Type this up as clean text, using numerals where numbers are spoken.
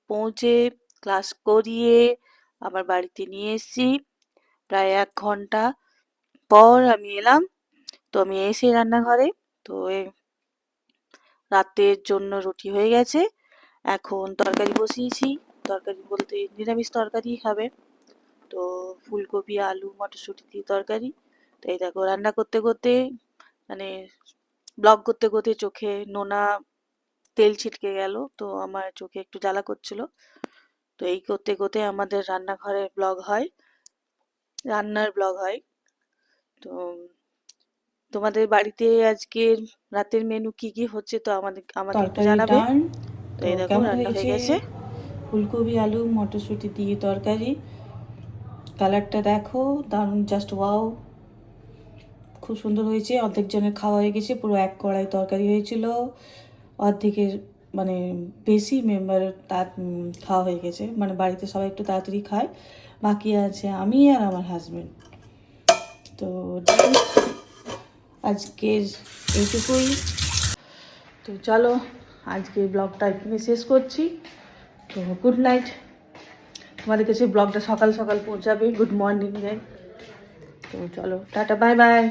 পৌঁছে ক্লাস করিয়ে আবার বাড়িতে নিয়ে এসেছি। প্রায় 1 ঘন্টা পর আমি এলাম। তো আমি এসে রান্নাঘরে তো রাতের জন্য রুটি হয়ে গেছে। এখন তরকারি বসিয়েছি। তরকারি বলতে নিরামিষ তরকারি হবে। তো ফুলকপি, আলু, মটরশুঁটি দিয়ে তরকারি। তো এই দেখো রান্না করতে করতে মানে ব্লগ করতে করতে চোখে নোনা তেল ছিটকে গেল। তো আমার চোখে একটু জ্বালা করছিল। তো এই করতে করতে আমাদের রান্নাঘরের ব্লগ হয়, রান্নার ব্লগ হয়। তো তোমাদের বাড়িতে আজকের রাতের মেনু কি কি হচ্ছে তো আমাকে একটু তরকারি জানাবে। ডান। তো তো এই দেখো কেমন রান্না হয়ে হয়েছে? গেছে। ফুলকপি আলু মটরশুঁটি দিয়ে তরকারি। কালারটা দেখো, দারুণ, জাস্ট ওয়াও, খুব সুন্দর হয়েছে। অর্ধেক জনের খাওয়া হয়ে গেছে, পুরো 1 কড়াই তরকারি হয়েছিল। অর্ধেকের মানে বেশি মেম্বার তার খাওয়া হয়ে গেছে, মানে বাড়িতে সবাই একটু তাড়াতাড়ি খায়। বাকি আছে আমি আর আমার হাজব্যান্ড। তো আজকের এইটুকুই। তো চলো আজকে ব্লগটা এখানে শেষ করছি। তো গুড নাইট। তোমাদের কাছে ব্লগটা সকাল সকাল পৌঁছাবে, গুড মর্নিং। তো চলো টাটা, বাই বাই।